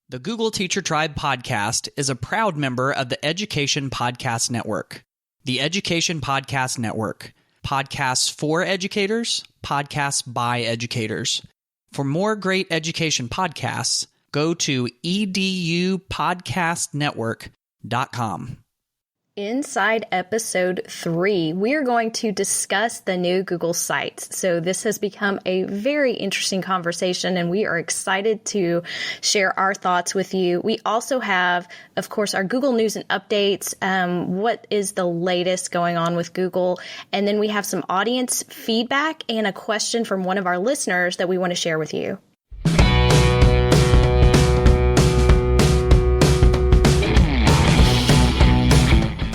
The Google Teacher Tribe podcast is a proud member of the Education Podcast Network. The Education Podcast Network. Podcasts for educators, podcasts by educators. For more great education podcasts, go to edupodcastnetwork.com. Inside episode 3, we are going to discuss the new Google Sites. So this has become a very interesting conversation, and we are excited to share our thoughts with you. We also have, of course, our Google News and Updates. What is the latest going on with Google? And then we have some audience feedback and a question from one of our listeners that we want to share with you.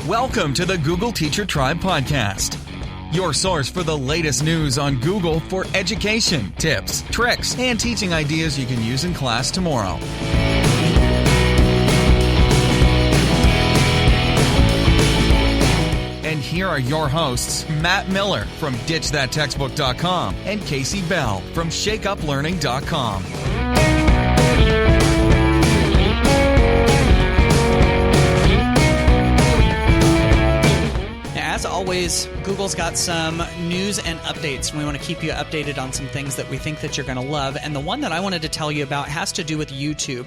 Welcome to the Google Teacher Tribe podcast, your source for the latest news on Google for education, tips, tricks, and teaching ideas you can use in class tomorrow. And here are your hosts, Matt Miller from DitchThatTextbook.com and Casey Bell from ShakeUpLearning.com. As always, Google's got some news and updates, and we want to keep you updated on some things that we think that you're going to love. And the one that I wanted to tell you about has to do with YouTube.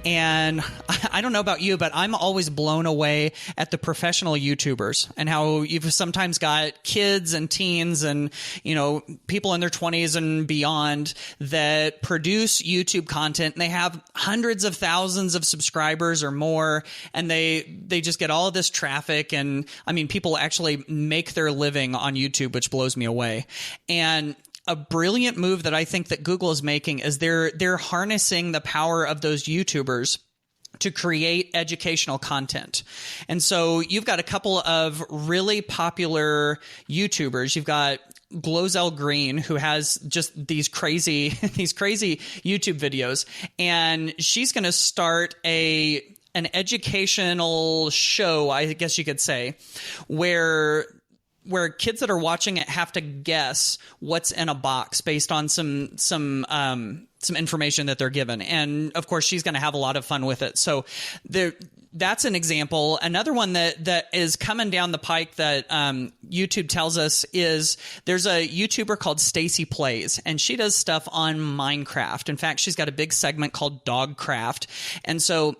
And I don't know about you, but I'm always blown away at the professional YouTubers and how you've sometimes got kids and teens and, you know, people in their 20s and beyond that produce YouTube content, and they have hundreds of thousands of subscribers or more, and they just get all of this traffic. And I mean, people actually make their living on YouTube, which blows me away. And a brilliant move that I think that Google is making is they're harnessing the power of those YouTubers to create educational content. And so you've got a couple of really popular YouTubers. You've got Glozell Green, who has just these crazy YouTube videos, and she's going to start an educational show, I guess you could say, where kids that are watching it have to guess what's in a box based on some information that they're given. And of course, she's going to have a lot of fun with it. So that's an example. Another one that is coming down the pike that YouTube tells us is there's a YouTuber called Stacy Plays, and she does stuff on Minecraft. In fact, she's got a big segment called Dogcraft. And so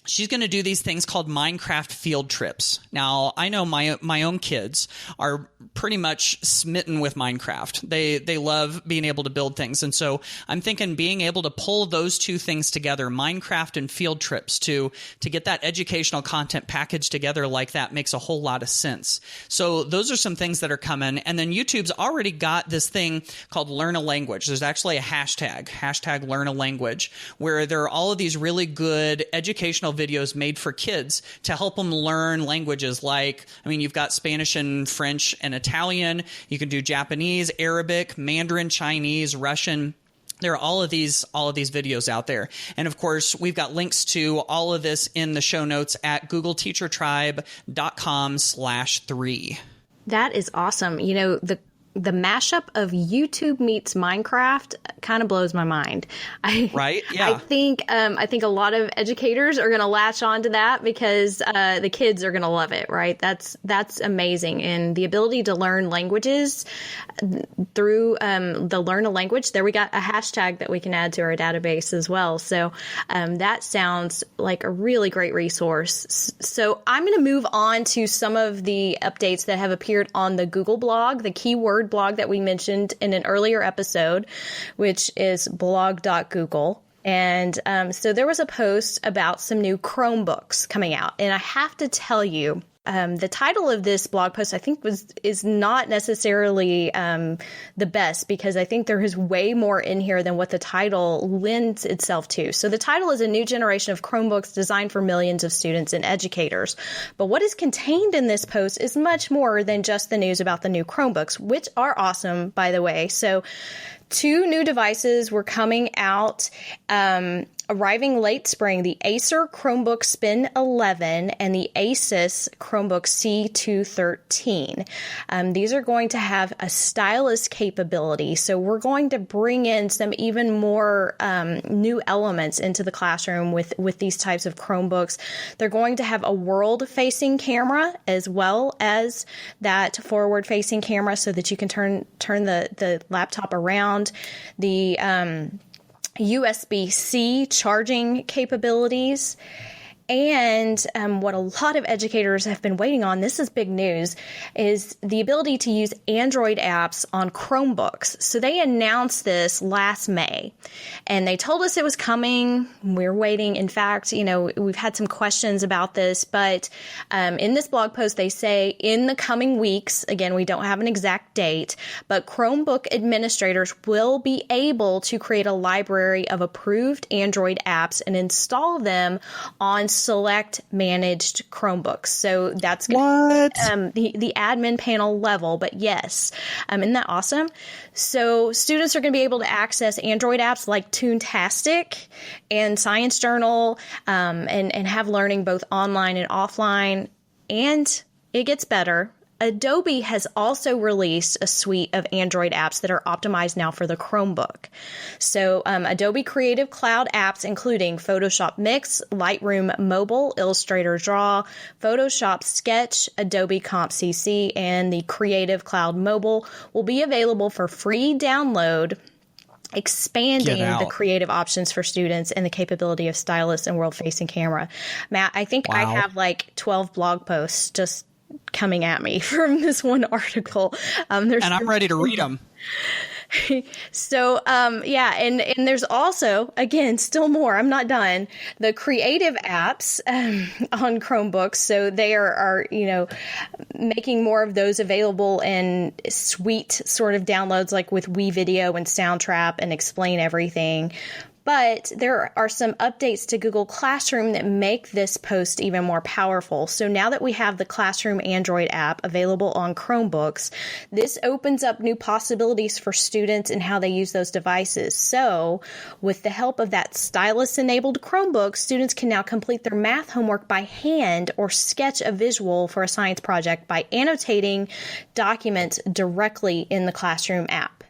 she's going to do these things called Minecraft field trips. Now, I know my own kids are pretty much smitten with Minecraft. They love being able to build things. And so I'm thinking being able to pull those two things together, Minecraft and field trips, to get that educational content packaged together like that makes a whole lot of sense. So those are some things that are coming. And then YouTube's already got this thing called Learn a Language. There's actually a hashtag Learn a Language, where there are all of these really good educational videos made for kids to help them learn languages like, I mean, you've got Spanish and French and Italian. You can do Japanese, Arabic, Mandarin, Chinese, Russian. There are all of these videos out there. And of course, we've got links to all of this in the show notes at googleteachertribe.com/3. That is awesome. You know, the mashup of YouTube meets Minecraft kind of blows my mind. Right? Yeah. I think a lot of educators are going to latch on to that because the kids are going to love it, right? That's amazing. And the ability to learn languages through the Learn a Language, there we got a hashtag that we can add to our database as well. So that sounds like a really great resource. So I'm going to move on to some of the updates that have appeared on the Google blog, the keyword blog that we mentioned in an earlier episode, which is blog.google. And so there was a post about some new Chromebooks coming out. And I have to tell you, the title of this blog post, I think, is not necessarily the best, because I think there is way more in here than what the title lends itself to. So the title is A New Generation of Chromebooks Designed for Millions of Students and Educators. But what is contained in this post is much more than just the news about the new Chromebooks, which are awesome, by the way. So 2 new devices were coming out arriving late spring, the Acer Chromebook Spin 11 and the Asus Chromebook C213. These are going to have a stylus capability. So we're going to bring in some even more new elements into the classroom with these types of Chromebooks. They're going to have a world-facing camera as well as that forward-facing camera so that you can turn the laptop around. The USB-C charging capabilities. And what a lot of educators have been waiting on, this is big news, is the ability to use Android apps on Chromebooks. So they announced this last May, and they told us it was coming. We're waiting. In fact, we've had some questions about this, but in this blog post, they say in the coming weeks, again, we don't have an exact date, but Chromebook administrators will be able to create a library of approved Android apps and install them on select managed Chromebooks. So that's the admin panel level, but yes, isn't that awesome? So students are going to be able to access Android apps like Toontastic and Science Journal, and have learning both online and offline. And it gets better. Adobe has also released a suite of Android apps that are optimized now for the Chromebook. So Adobe Creative Cloud apps, including Photoshop Mix, Lightroom Mobile, Illustrator Draw, Photoshop Sketch, Adobe Comp CC, and the Creative Cloud Mobile, will be available for free download, expanding the creative options for students and the capability of stylus and world-facing camera. Matt, I think I have like 12 blog posts just coming at me from this one article. And I'm ready to read them. So, and there's also, again, still more. I'm not done. The creative apps on Chromebooks. So they are making more of those available in suite sort of downloads, like with WeVideo and Soundtrap and Explain Everything. But there are some updates to Google Classroom that make this post even more powerful. So now that we have the Classroom Android app available on Chromebooks, this opens up new possibilities for students and how they use those devices. So with the help of that stylus-enabled Chromebook, students can now complete their math homework by hand or sketch a visual for a science project by annotating documents directly in the Classroom app.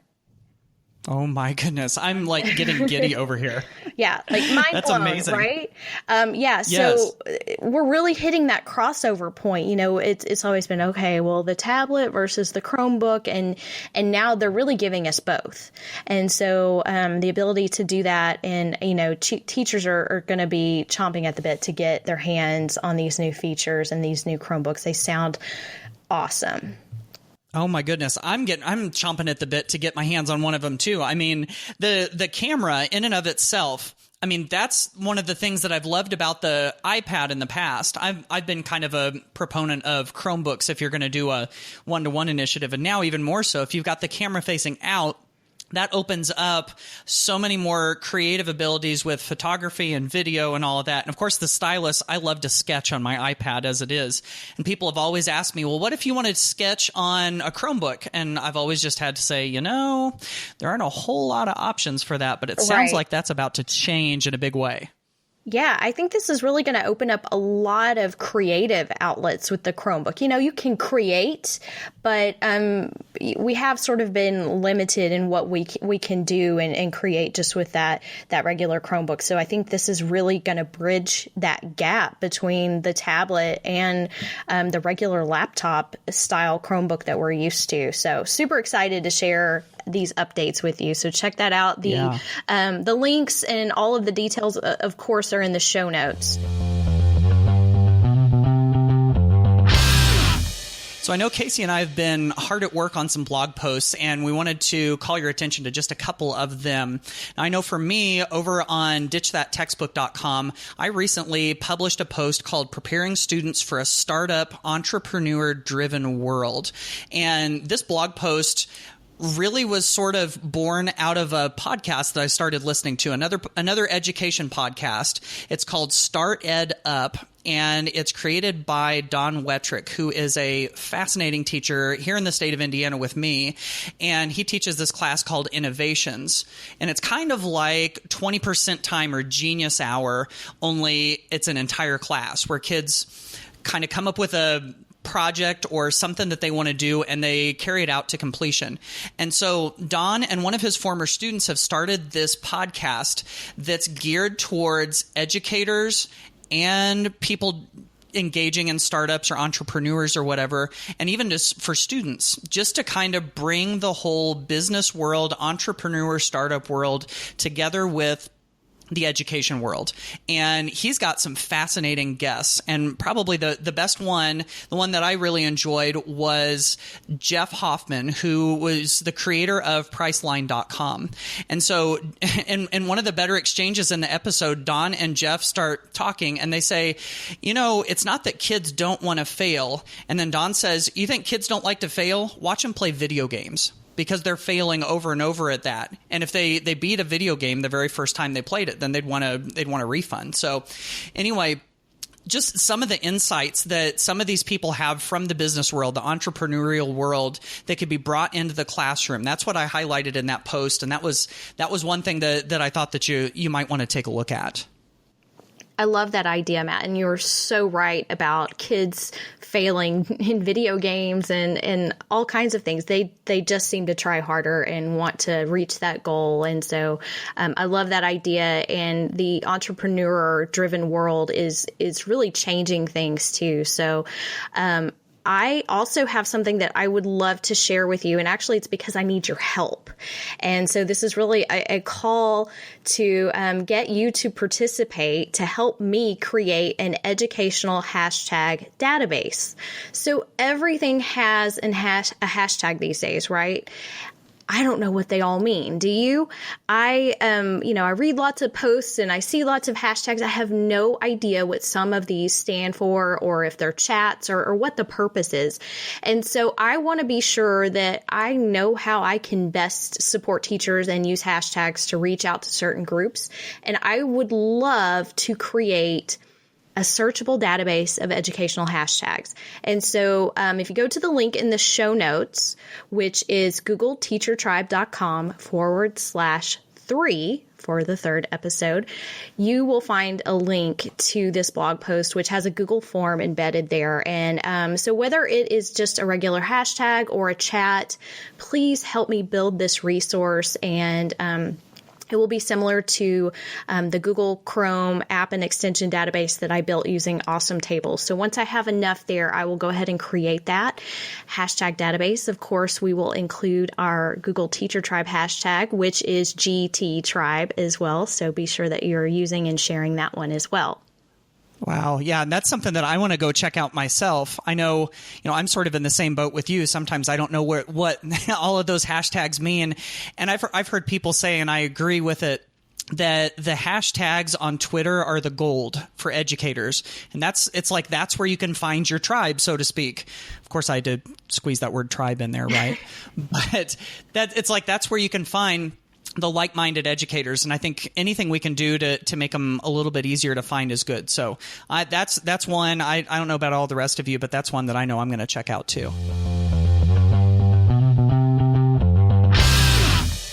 Oh my goodness. I'm like getting giddy over here. Yeah, like mind That's blown, amazing. Right? Yes. So we're really hitting that crossover point. It's always been, okay, well, the tablet versus the Chromebook, and now they're really giving us both. And so the ability to do that, and, teachers are going to be chomping at the bit to get their hands on these new features and these new Chromebooks. They sound awesome. Oh my goodness. I'm chomping at the bit to get my hands on one of them too. I mean, the camera in and of itself, I mean, that's one of the things that I've loved about the iPad in the past. I've been kind of a proponent of Chromebooks if you're going to do a one-to-one initiative, and now even more so if you've got the camera facing out. That opens up so many more creative abilities with photography and video and all of that. And of course, the stylus, I love to sketch on my iPad as it is. And people have always asked me, well, what if you wanted to sketch on a Chromebook? And I've always just had to say, there aren't a whole lot of options for that, but it sounds like that's about to change in a big way. Yeah, I think this is really going to open up a lot of creative outlets with the Chromebook. You can create, but we have sort of been limited in what we can do and create just with that regular Chromebook. So I think this is really going to bridge that gap between the tablet and the regular laptop style Chromebook that we're used to. So super excited to share these updates with you. So check that out. The links and all of the details, of course, are in the show notes. So I know Casey and I have been hard at work on some blog posts, and we wanted to call your attention to just a couple of them. Now, I know for me, over on ditchthattextbook.com, I recently published a post called Preparing Students for a Startup Entrepreneur-Driven World. And this blog post really was sort of born out of a podcast that I started listening to, another education podcast. It's called Start Ed Up. and it's created by Don Wettrick, who is a fascinating teacher here in the state of Indiana with me, and he teaches this class called Innovations, and it's kind of like 20% time or Genius Hour, only it's an entire class where kids kind of come up with a project or something that they want to do, and they carry it out to completion. And so Don and one of his former students have started this podcast that's geared towards educators and people engaging in startups or entrepreneurs or whatever, and even just for students, just to kind of bring the whole business world, entrepreneur, startup world together with the education world. And he's got some fascinating guests, and probably the best one, the one that I really enjoyed, was Jeff Hoffman, who was the creator of Priceline.com. And so in one of the better exchanges in the episode, Don and Jeff start talking, and they say, it's not that kids don't want to fail. And then Don says, you think kids don't like to fail? Watch them play video games, because they're failing over and over at that. And if they beat a video game the very first time they played it, then they'd want a refund. So anyway, just some of the insights that some of these people have from the business world, the entrepreneurial world, that could be brought into the classroom. That's what I highlighted in that post. And that was one thing that I thought that you might want to take a look at. I love that idea, Matt. And you're so right about kids failing in video games and all kinds of things. They just seem to try harder and want to reach that goal. And so I love that idea. And the entrepreneur-driven world is really changing things too. So I also have something that I would love to share with you. And actually, it's because I need your help. And so this is really a call to get you to participate to help me create an educational hashtag database. So everything has a hashtag these days, right? I don't know what they all mean. Do you? I read lots of posts and I see lots of hashtags. I have no idea what some of these stand for, or if they're chats, or what the purpose is. And so I want to be sure that I know how I can best support teachers and use hashtags to reach out to certain groups. And I would love to create a searchable database of educational hashtags. And so if you go to the link in the show notes, which is googleteachertribe.com/3 for the third episode, you will find a link to this blog post, which has a Google form embedded there. And so whether it is just a regular hashtag or a chat, please help me build this resource. And it will be similar to the Google Chrome app and extension database that I built using Awesome Tables. So once I have enough there, I will go ahead and create that hashtag database. Of course, we will include our Google Teacher Tribe hashtag, which is GT Tribe as well. So be sure that you're using and sharing that one as well. Wow. Yeah. And that's something that I want to go check out myself. I know, I'm sort of in the same boat with you. Sometimes I don't know what all of those hashtags mean. And I've heard people say, and I agree with it, that the hashtags on Twitter are the gold for educators. And that's where you can find your tribe, so to speak. Of course, I had to squeeze that word tribe in there, right? But that's where you can find the like-minded educators, and I think anything we can do to make them a little bit easier to find is good. So that's one. I don't know about all the rest of you, but that's one that I know I'm going to check out too.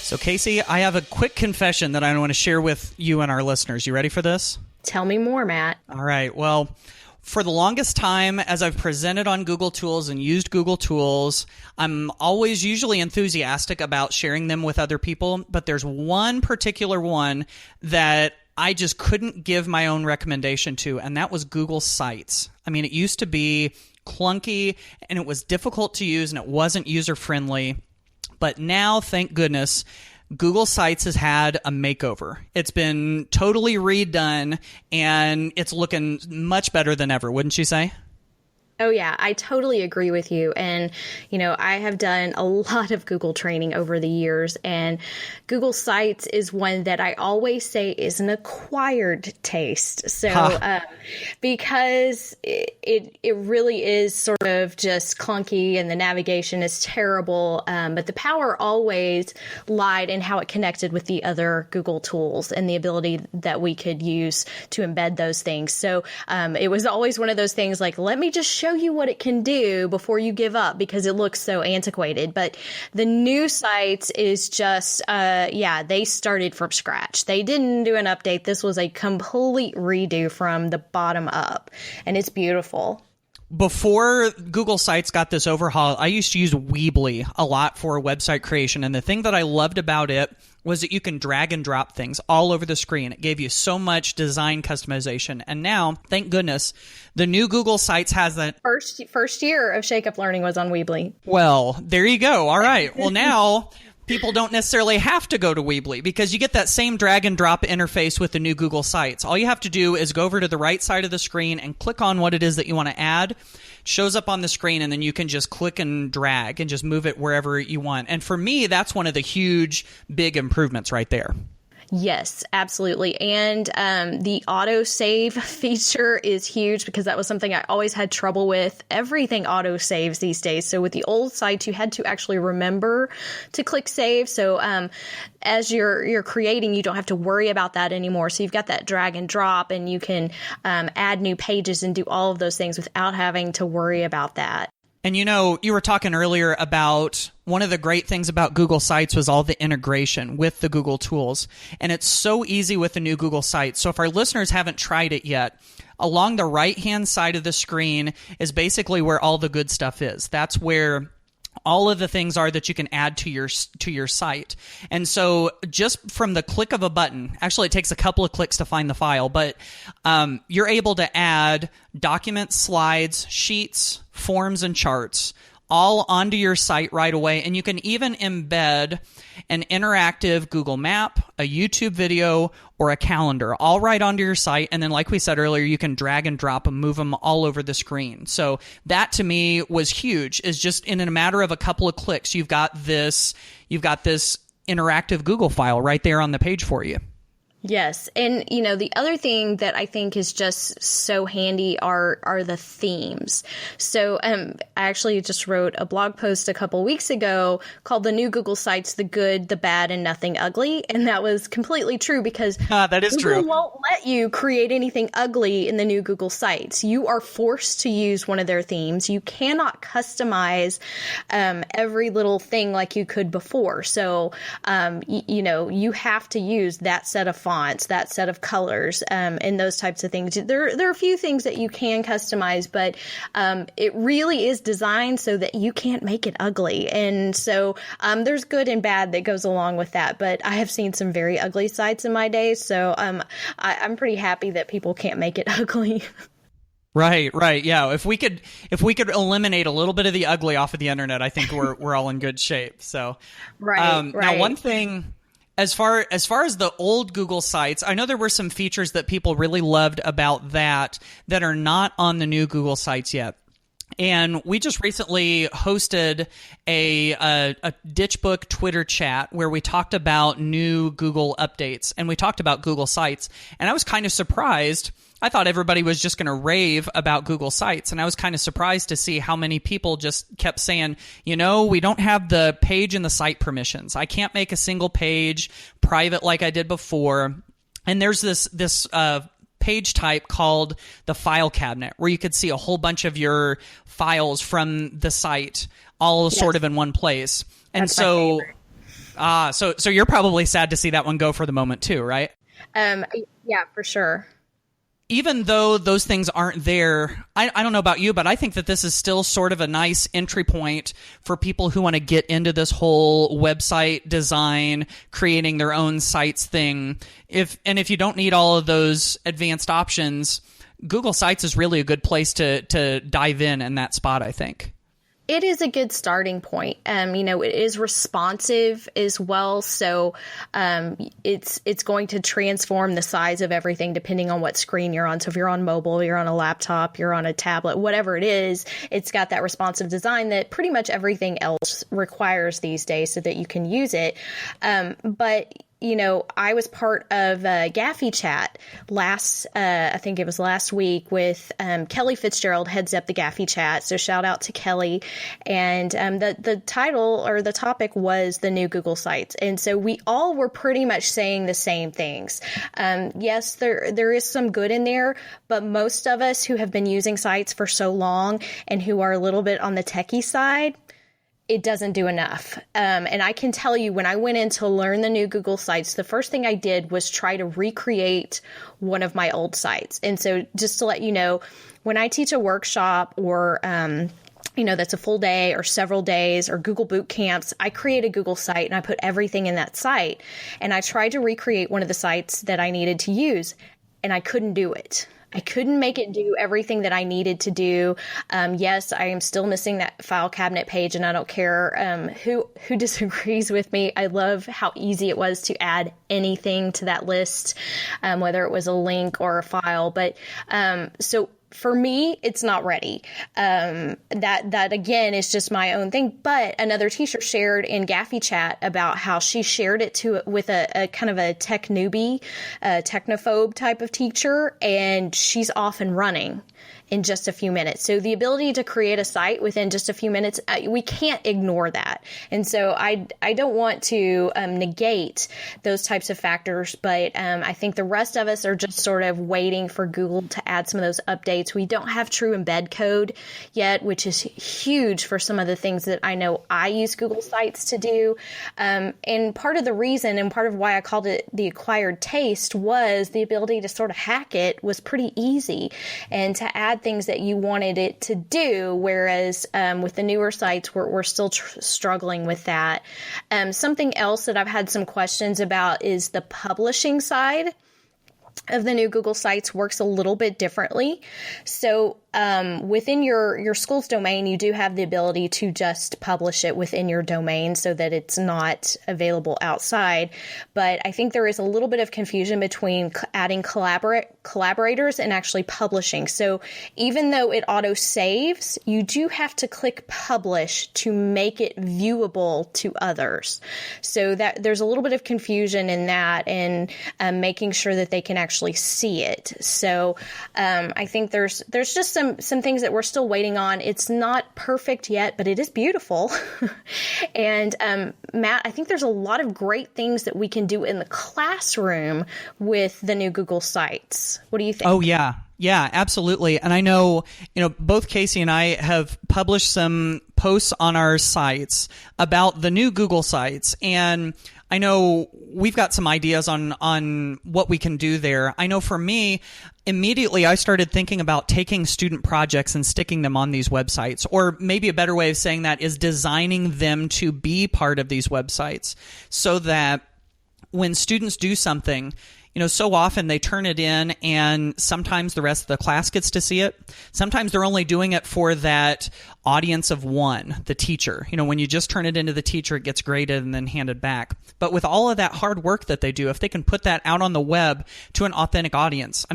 So Casey, I have a quick confession that I want to share with you and our listeners. You ready for this? Tell me more, Matt. All right. Well, for the longest time, as I've presented on Google Tools and used Google Tools, I'm always usually enthusiastic about sharing them with other people. But there's one particular one that I just couldn't give my own recommendation to, and that was Google Sites. I mean, it used to be clunky, and it was difficult to use, and it wasn't user-friendly. But now, thank goodness, Google Sites has had a makeover. It's been totally redone, and it's looking much better than ever, wouldn't you say? Oh, yeah, I totally agree with you. And, I have done a lot of Google training over the years, and Google Sites is one that I always say is an acquired taste. So, because it really is sort of just clunky and the navigation is terrible, but the power always lied in how it connected with the other Google tools and the ability that we could use to embed those things. So, it was always one of those things like, let me just show you what it can do before you give up, because it looks so antiquated. But the new sites is just, they started from scratch. They didn't do an update. This was a complete redo from the bottom up, and it's beautiful. Before Google Sites got this overhaul, I used to use Weebly a lot for website creation. And the thing that I loved about it was that you can drag and drop things all over the screen. It gave you so much design customization. And now, thank goodness, the new Google Sites has that. First year of Shake Up Learning was on Weebly. Well, there you go. All right. Well, now people don't necessarily have to go to Weebly, because you get that same drag and drop interface with the new Google Sites. All you have to do is go over to the right side of the screen and click on what it is that you want to add. It shows up on the screen, and then you can just click and drag and just move it wherever you want. And for me, that's one of the huge, big improvements right there. Yes, absolutely. And the auto save feature is huge, because that was something I always had trouble with. Everything auto saves these days. So with the old sites, you had to actually remember to click save. So as you're creating, you don't have to worry about that anymore. So you've got that drag and drop, and you can add new pages and do all of those things without having to worry about that. And you were talking earlier about one of the great things about Google Sites was all the integration with the Google tools. And it's so easy with the new Google Sites. So if our listeners haven't tried it yet, along the right-hand side of the screen is basically where all the good stuff is. That's where all of the things are that you can add to your site. And so just from the click of a button, actually it takes a couple of clicks to find the file, but you're able to add documents, slides, sheets, forms, and charts all onto your site right away. And you can even embed an interactive Google map, a YouTube video, or a calendar all right onto your site. And then, like we said earlier, you can drag and drop and move them all over the screen. So that to me was huge, is just in a matter of a couple of clicks, you've got this interactive Google file right there on the page for you. Yes. And, the other thing that I think is just so handy are the themes. So I actually just wrote a blog post a couple weeks ago called The New Google Sites, The Good, the Bad, and Nothing Ugly. And that was completely true, because that is Google true. won't let you create anything ugly in the new Google Sites. You are forced to use one of their themes. You cannot customize every little thing like you could before. So, you have to use that set of fonts, that set of colors, and those types of things. There are a few things that you can customize, but it really is designed so that you can't make it ugly. And so there's good and bad that goes along with that. But I have seen some very ugly sites in my day, so I'm pretty happy that people can't make it ugly. Right. Yeah. If we could eliminate a little bit of the ugly off of the internet, I think we're all in good shape. So, right. Now, one thing. As far as the old Google Sites, I know there were some features that people really loved about that are not on the new Google Sites yet. And we just recently hosted a Ditchbook Twitter chat where we talked about new Google updates, and we talked about Google Sites. And I was kind of surprised. I thought everybody was just going to rave about Google Sites, and I was kind of surprised to see how many people just kept saying, we don't have the page and the site permissions. I can't make a single page private like I did before. And there's this page type called the file cabinet, where you could see a whole bunch of your files from the site all sort of in one place. And That's so, my favorite. So you're probably sad to see that one go for the moment too, right? Yeah, for sure. Even though those things aren't there, I don't know about you, but I think that this is still sort of a nice entry point for people who want to get into this whole website design, creating their own sites thing. If you don't need all of those advanced options, Google Sites is really a good place to dive in that spot, I think. It is a good starting point. It is responsive as well. So it's going to transform the size of everything depending on what screen you're on. So if you're on mobile, you're on a laptop, you're on a tablet, whatever it is, it's got that responsive design that pretty much everything else requires these days so that you can use it. But I was part of Gaffe Chat I think it was last week with Kelly Fitzgerald heads up the Gaffe Chat. So shout out to Kelly. And the title or the topic was the new Google Sites. And so we all were pretty much saying the same things. Yes, there is some good in there, but most of us who have been using sites for so long and who are a little bit on the techie side, it doesn't do enough. And I can tell you, when I went in to learn the new Google Sites, the first thing I did was try to recreate one of my old sites. And so just to let you know, when I teach a workshop or that's a full day or several days or Google boot camps, I create a Google site and I put everything in that site. And I tried to recreate one of the sites that I needed to use, and I couldn't do it. I couldn't make it do everything that I needed to do. Yes, I am still missing that file cabinet page, and I don't care who disagrees with me. I love how easy it was to add anything to that list, whether it was a link or a file. But so for me, it's not ready. That again is just my own thing. But another teacher shared in Gaffe Chat about how she shared it with a kind of a tech newbie, technophobe type of teacher, and she's off and running in just a few minutes. So the ability to create a site within just a few minutes, we can't ignore that. And so I don't want to negate those types of factors, but I think the rest of us are just sort of waiting for Google to add some of those updates. We don't have true embed code yet, which is huge for some of the things that I know I use Google Sites to do. And part of the reason and part of why I called it the acquired taste was the ability to sort of hack it was pretty easy, and to add things that you wanted it to do, whereas with the newer sites, we're still struggling with that. Something else that I've had some questions about is the publishing side of the new Google Sites works a little bit differently. So within your school's domain, you do have the ability to just publish it within your domain so that it's not available outside. But I think there is a little bit of confusion between adding collaborators and actually publishing. So even though it auto saves, you do have to click publish to make it viewable to others. So that there's a little bit of confusion in that, and making sure that they can actually see it. So I think there's just some things that we're still waiting on. It's not perfect yet, but it is beautiful. And Matt, I think there's a lot of great things that we can do in the classroom with the new Google Sites. What do you think? Oh, yeah. Yeah, absolutely. And I know, both Casey and I have published some posts on our sites about the new Google Sites, and I know we've got some ideas on what we can do there. I know for me, immediately I started thinking about taking student projects and sticking them on these websites. Or maybe a better way of saying that is designing them to be part of these websites so that when students do something, so often they turn it in and sometimes the rest of the class gets to see it. Sometimes they're only doing it for that audience of one, the teacher. When you just turn it into the teacher, it gets graded and then handed back. But with all of that hard work that they do, if they can put that out on the web to an authentic audience,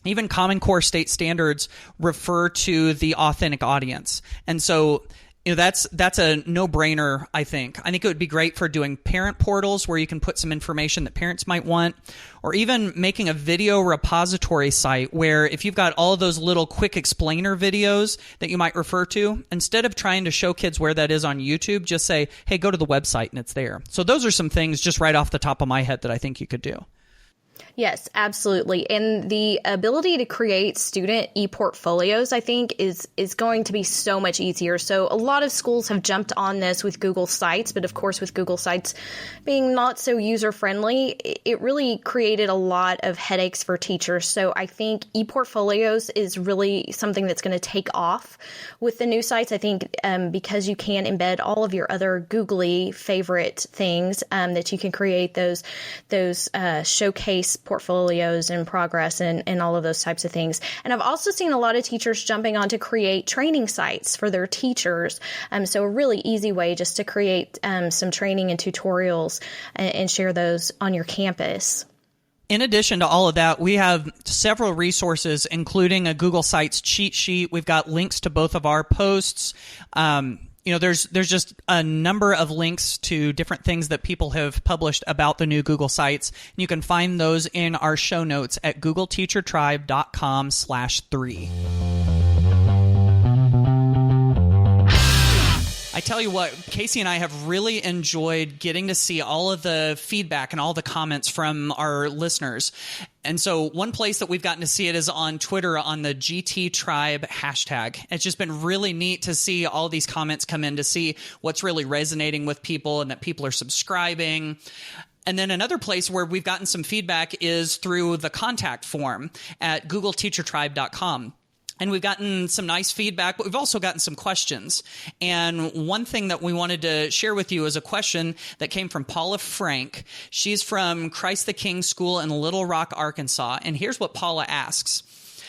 even Common Core state standards refer to the authentic audience. And so that's a no-brainer, I think. I think it would be great for doing parent portals where you can put some information that parents might want, or even making a video repository site where if you've got all of those little quick explainer videos that you might refer to, instead of trying to show kids where that is on YouTube, just say, hey, go to the website and it's there. So those are some things just right off the top of my head that I think you could do. Yes, absolutely. And the ability to create student e-portfolios, I think, is going to be so much easier. So a lot of schools have jumped on this with Google Sites, but of course with Google Sites being not so user-friendly, it really created a lot of headaches for teachers. So I think e-portfolios is really something that's going to take off with the new sites. I think because you can embed all of your other googly favorite things, that you can create those showcase portfolios and progress and all of those types of things. And I've also seen a lot of teachers jumping on to create training sites for their teachers. So a really easy way just to create some training and tutorials and share those on your campus. In addition to all of that, we have several resources, including a Google Sites cheat sheet. We've got links to both of our posts. There's just a number of links to different things that people have published about the new Google Sites. And you can find those in our show notes at googleteachertribe.com/3. I tell you what, Casey and I have really enjoyed getting to see all of the feedback and all the comments from our listeners. And so one place that we've gotten to see it is on Twitter on the GT Tribe hashtag. It's just been really neat to see all these comments come in, to see what's really resonating with people and that people are subscribing. And then another place where we've gotten some feedback is through the contact form at googleteachertribe.com. And we've gotten some nice feedback, but we've also gotten some questions. And one thing that we wanted to share with you is a question that came from Paula Frank. She's from Christ the King School in Little Rock, Arkansas. And here's what Paula asks.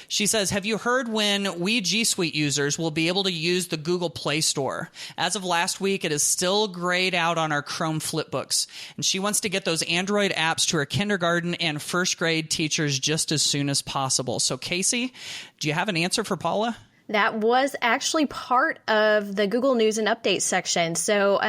She says, have you heard when we G Suite users will be able to use the Google Play Store? As of last week, it is still grayed out on our Chrome flipbooks. And she wants to get those Android apps to her kindergarten and first grade teachers just as soon as possible. So, Casey, do you have an answer for Paula? That was actually part of the Google News and Updates section. So,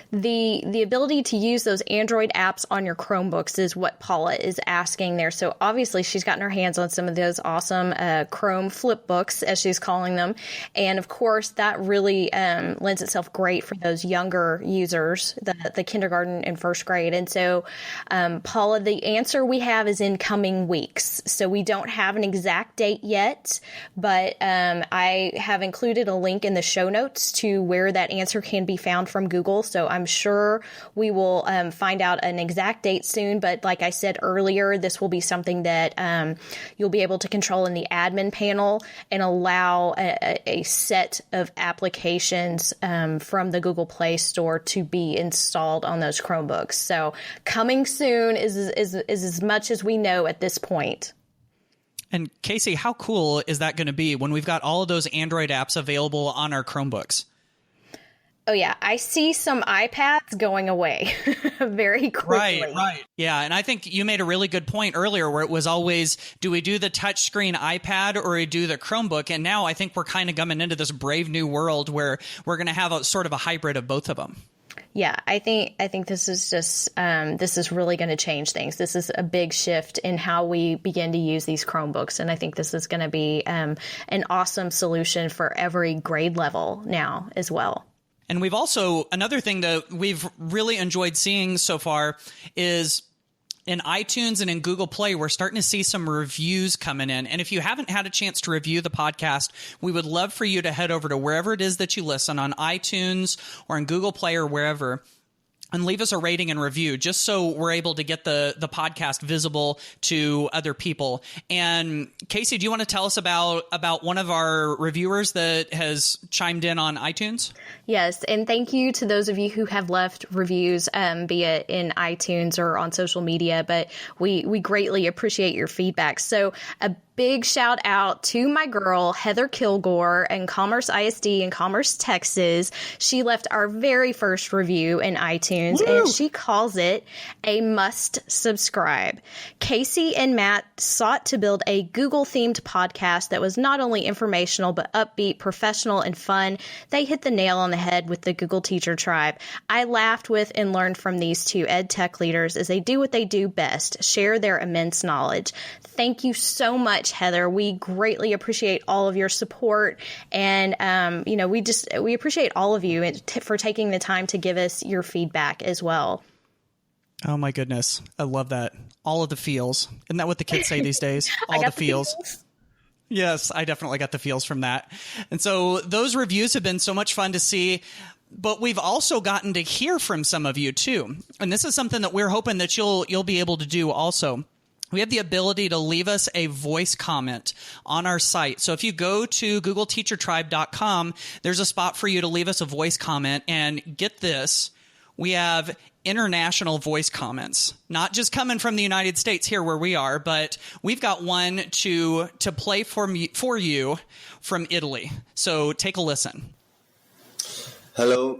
the ability to use those Android apps on your Chromebooks is what Paula is asking there. So obviously she's gotten her hands on some of those awesome Chrome flipbooks, as she's calling them. And of course, that really lends itself great for those younger users, the kindergarten and first grade. And so, Paula, the answer we have is in coming weeks. So we don't have an exact date yet, but I have included a link in the show notes to where that answer can be found from Google. So I'm sure we will find out an exact date soon. But like I said earlier, this will be something that you'll be able to control in the admin panel and allow a set of applications from the Google Play Store to be installed on those Chromebooks. So coming soon is as much as we know at this point. And Casey, how cool is that going to be when we've got all of those Android apps available on our Chromebooks? Oh, yeah. I see some iPads going away very quickly. Right. Yeah. And I think you made a really good point earlier where it was always, do we do the touchscreen iPad or we do the Chromebook? And now I think we're kind of coming into this brave new world where we're going to have a sort of a hybrid of both of them. Yeah, I think this is just this is really going to change things. This is a big shift in how we begin to use these Chromebooks, and I think this is going to be an awesome solution for every grade level now as well. And we've also, another thing that we've really enjoyed seeing so far is in iTunes and in Google Play, we're starting to see some reviews coming in. And if you haven't had a chance to review the podcast, we would love for you to head over to wherever it is that you listen, on iTunes or in Google Play or wherever, and leave us a rating and review, just so we're able to get the podcast visible to other people. And Casey, do you want to tell us about one of our reviewers that has chimed in on iTunes? Yes, and thank you to those of you who have left reviews, be it in iTunes or on social media, but we greatly appreciate your feedback. So a big shout out to my girl, Heather Kilgore in Commerce ISD in Commerce, Texas. She left our very first review in iTunes. Woo! And she calls it a must subscribe. Casey and Matt sought to build a Google themed podcast that was not only informational, but upbeat, professional, and fun. They hit the nail on the head with the Google Teacher Tribe. I laughed with and learned from these two ed tech leaders as they do what they do best, share their immense knowledge. Thank you so much, Heather. We greatly appreciate all of your support, and we appreciate all of you for taking the time to give us your feedback as well. Oh my goodness, I love that. All of the feels. Isn't that what the kids say these days? All the feels. Yes, I definitely got the feels from that. And so those reviews have been so much fun to see. But we've also gotten to hear from some of you too, and this is something that we're hoping that you'll be able to do also. We have the ability to leave us a voice comment on our site. So if you go to googleteachertribe.com, there's a spot for you to leave us a voice comment. And get this, we have international voice comments, not just coming from the United States here where we are, but we've got one to play for you from Italy. So take a listen. Hello.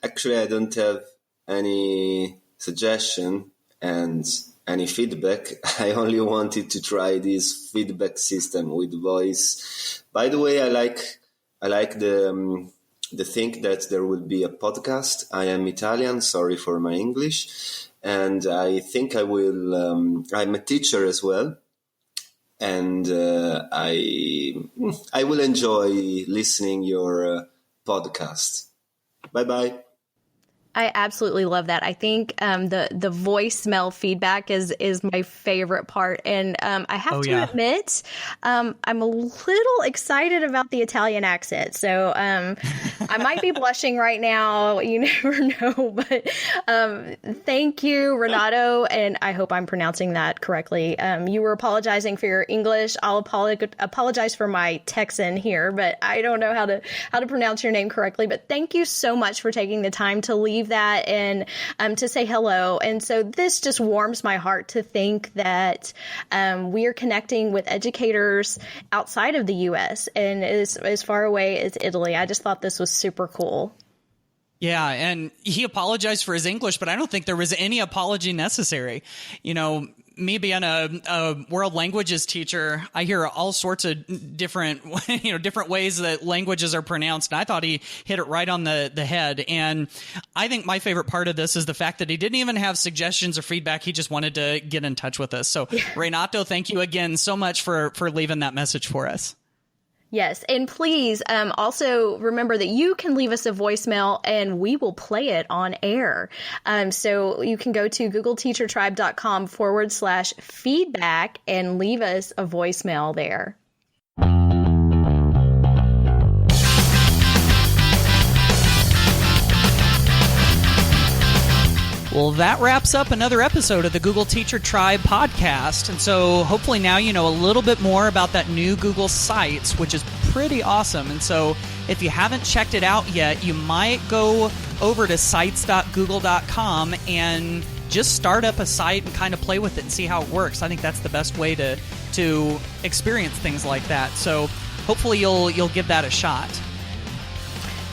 Actually, I don't have any suggestion and any feedback. I only wanted to try this feedback system with voice. By the way, I like the thing that there will be a podcast. I am Italian, sorry for my English, and I think I will. I'm a teacher as well, and I will enjoy listening your podcast. Bye bye. I absolutely love that. I think the voicemail feedback is my favorite part. And I have to admit, I'm a little excited about the Italian accent. So I might be blushing right now. You never know. But thank you, Renato. And I hope I'm pronouncing that correctly. You were apologizing for your English. I'll apologize for my Texan here, but I don't know how to pronounce your name correctly. But thank you so much for taking the time to leave that and to say hello. And so this just warms my heart to think that we are connecting with educators outside of the U.S. and as far away as Italy. I just thought this was super cool. Yeah, and he apologized for his English, but I don't think there was any apology necessary. You know, me being a world languages teacher, I hear all sorts of different ways that languages are pronounced. And I thought he hit it right on the head. And I think my favorite part of this is the fact that he didn't even have suggestions or feedback. He just wanted to get in touch with us. So Renato, thank you again so much for leaving that message for us. Yes. And please also remember that you can leave us a voicemail and we will play it on air. So you can go to googleteachertribe.com/feedback and leave us a voicemail there. Well, that wraps up another episode of the Google Teacher Tribe podcast. And so hopefully now you know a little bit more about that new Google Sites, which is pretty awesome. And so if you haven't checked it out yet, you might go over to sites.google.com and just start up a site and kind of play with it and see how it works. I think that's the best way to experience things like that. So hopefully you'll give that a shot.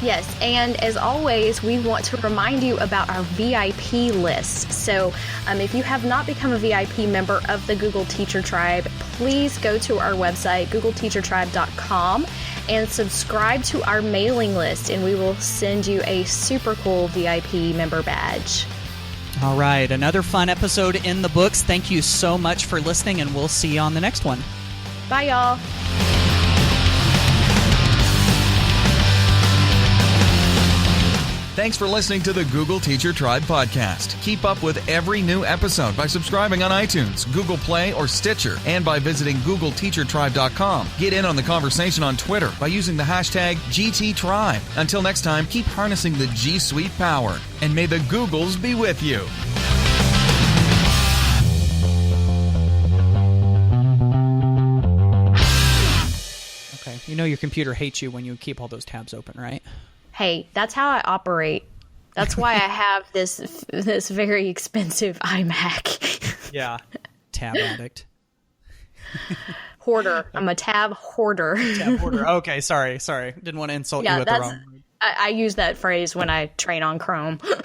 Yes, and as always, we want to remind you about our VIP list. So if you have not become a VIP member of the Google Teacher Tribe, please go to our website, googleteachertribe.com, and subscribe to our mailing list, and we will send you a super cool VIP member badge. All right, another fun episode in the books. Thank you so much for listening, and we'll see you on the next one. Bye, y'all. Thanks for listening to the Google Teacher Tribe podcast. Keep up with every new episode by subscribing on iTunes, Google Play, or Stitcher, and by visiting googleteachertribe.com. Get in on the conversation on Twitter by using the hashtag GTTribe. Until next time, keep harnessing the G Suite power, and may the Googles be with you. Okay, you know your computer hates you when you keep all those tabs open, right? Hey, that's how I operate. That's why I have this very expensive iMac. Yeah, tab addict. Hoarder. I'm a tab hoarder. Tab hoarder. Okay, sorry. Didn't want to insult you with the wrong word. I use that phrase when I train on Chrome. Yeah.